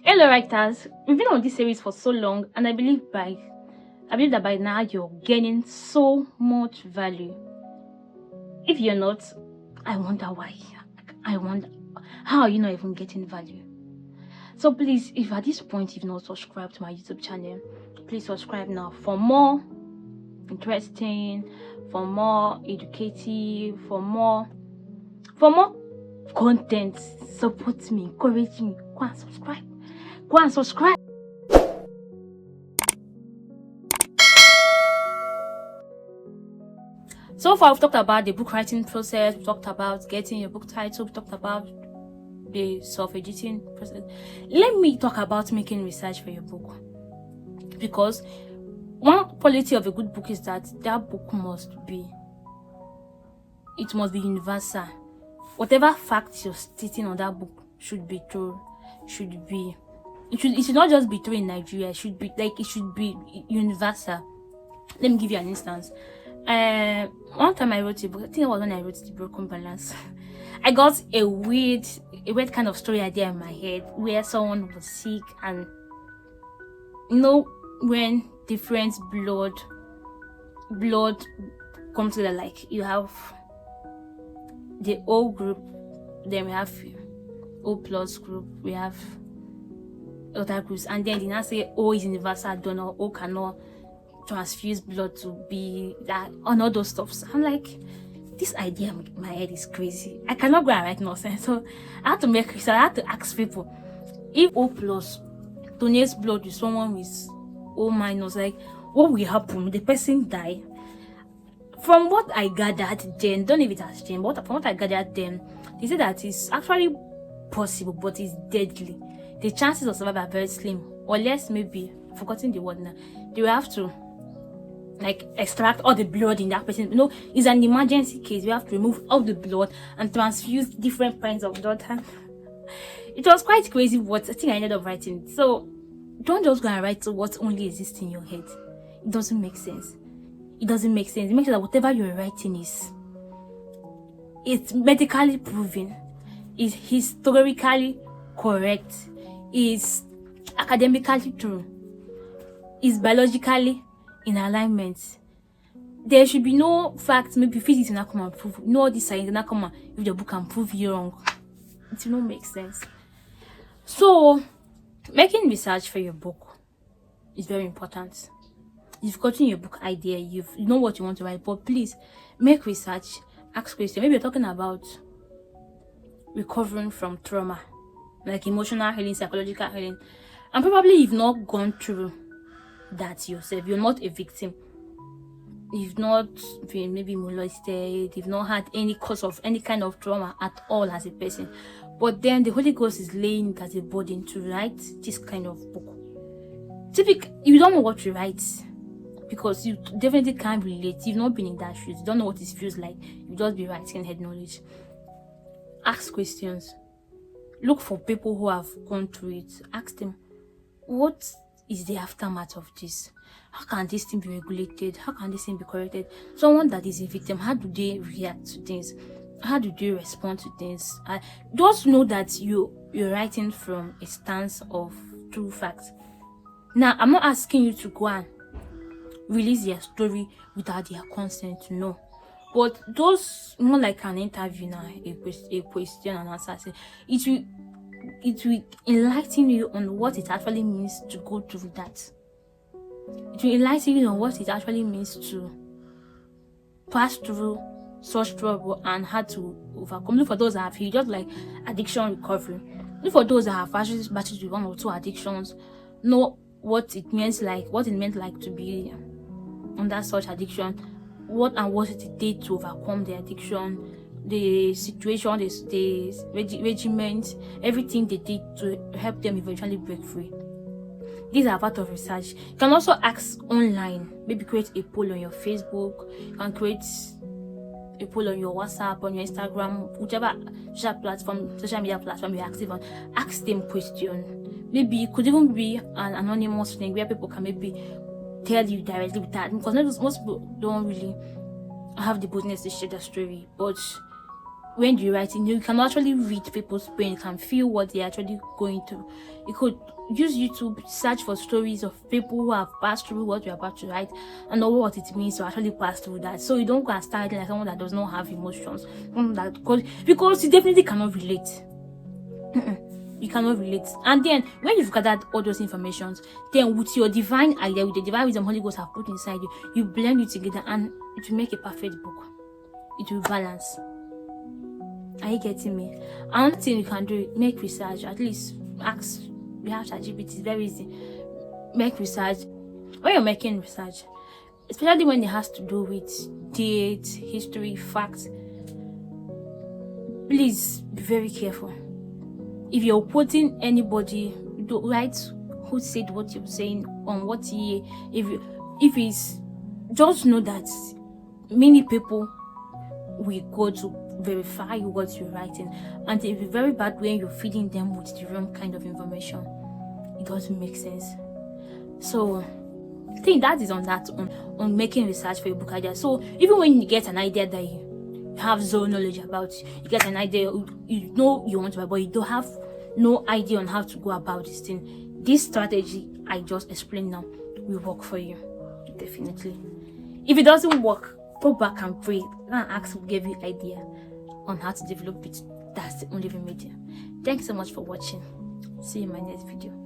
Hello writers, we've been on this series for so long and I believe that by now you're gaining so much value. If you're not, I wonder why. I wonder how are you not even getting value? So please, if at this point you've not subscribed to my YouTube channel, please subscribe now for more interesting, for more educative, for more content. Support me, encourage me. Go and subscribe. Go and subscribe. So far, we've talked about the book writing process, we've talked about getting your book title, we've talked about the self-editing process. Let me talk about making research for your book. Because one quality of a good book is that book must be universal. Whatever facts you're stating on that book should be true. It should not just be true in Nigeria. It should be universal. Let me give you an instance. One time I wrote a book. I think it was when I wrote The Broken Balance. I got a weird kind of story idea in my head where someone was sick, and when different blood comes together, like you have the O group, then we have O plus group, we have other groups, and then they now say O is universal donor, O cannot transfuse blood to be that, on all those stuff. So I'm like, this idea in my head is crazy. I cannot go and write nonsense. So I had to make research. I had to ask people, if O plus donates blood to someone with O minus, like what will happen? Will the person die? From what I gathered then, don't know if it has changed, but from what I gathered then, they say that it's actually possible, but it's deadly. The chances of survival are very slim, unless maybe, forgetting the word now, they will have to extract all the blood in that person. It's an emergency case. We have to remove all the blood and transfuse different kinds of blood. It was quite crazy, but I think I ended up writing. So don't just go and write what only exists in your head. It doesn't make sense. It makes sure that whatever you're writing it's medically proven, is historically correct, is academically true, is biologically in alignment. There should be no facts, maybe physics will not come and prove, no, this science will not come and if the book can prove you wrong. It will not make sense. So making research for your book is very important. You've gotten your book idea, you know what you want to write, but please make research, ask questions. Maybe you're talking about recovering from trauma, like emotional healing, psychological healing, and probably you've not gone through that yourself. You're not a victim. You've not been maybe molested. You've not had any cause of any kind of trauma at all as a person. But then the Holy Ghost is laying it as a burden to write this kind of book. You don't know what to write because you definitely can't relate. You've not been in that shoes. You don't know what it feels like. You just be writing head knowledge. Ask questions. Look for people who have gone through it. Ask them, what is the aftermath of this? How can this thing be regulated? How can this thing be corrected? Someone that is a victim, how do they react to things? How do they respond to things? Just know that you're writing from a stance of true facts. Now, I'm not asking you to go and release their story without their consent, no. But those more like an interview now, a question and answer. It will enlighten you on what it actually means to go through that. It will enlighten you on what it actually means to pass through such trouble and how to overcome. Look for those that have healed, just like addiction recovery. Look for those that have actually battled with 1 or 2 addictions. Know what it meant like to be under such addiction. What it did to overcome the addiction. The situation, the regiment, everything they did to help them eventually break free. These are part of research. You can also ask online. Maybe create a poll on your Facebook. You can create a poll on your WhatsApp, on your Instagram, whichever social media platform you're active on. Ask them question. Maybe it could even be an anonymous thing where people can maybe tell you directly with that, because most people don't really have the boldness to share their story, but when you're writing, you can actually read people's brain, you can feel what they're actually going through. You could use YouTube, search for stories of people who have passed through what you're about to write and know what it means to actually pass through that. So you don't go and start like someone that does not have emotions, because you definitely cannot relate. You cannot relate. And then when you've gathered all those informations, then with your divine idea, with the divine wisdom Holy Ghost have put inside you, you blend it together and it will make a perfect book. It will balance. Are you getting me? Another thing you can do, make research. At least ask. We have ChatGPT. It's very easy. Make research. When you're making research, especially when it has to do with date, history, facts, please be very careful. If you're quoting anybody, don't write who said what you're saying on what year. If it's, just know that many people will go to verify what you're writing, and it'll be very bad when you're feeding them with the wrong kind of information. It doesn't make sense. So I think that is on making research for your book idea. So even when you get an idea that you have zero knowledge about, you get an idea, you know you want to buy, but you don't have no idea on how to go about this thing, this strategy I just explained now will work for you. Definitely. If it doesn't work, go back and pray and ask who gave you idea on how to develop it. That's the only media. Thanks so much for watching. See you in my next video.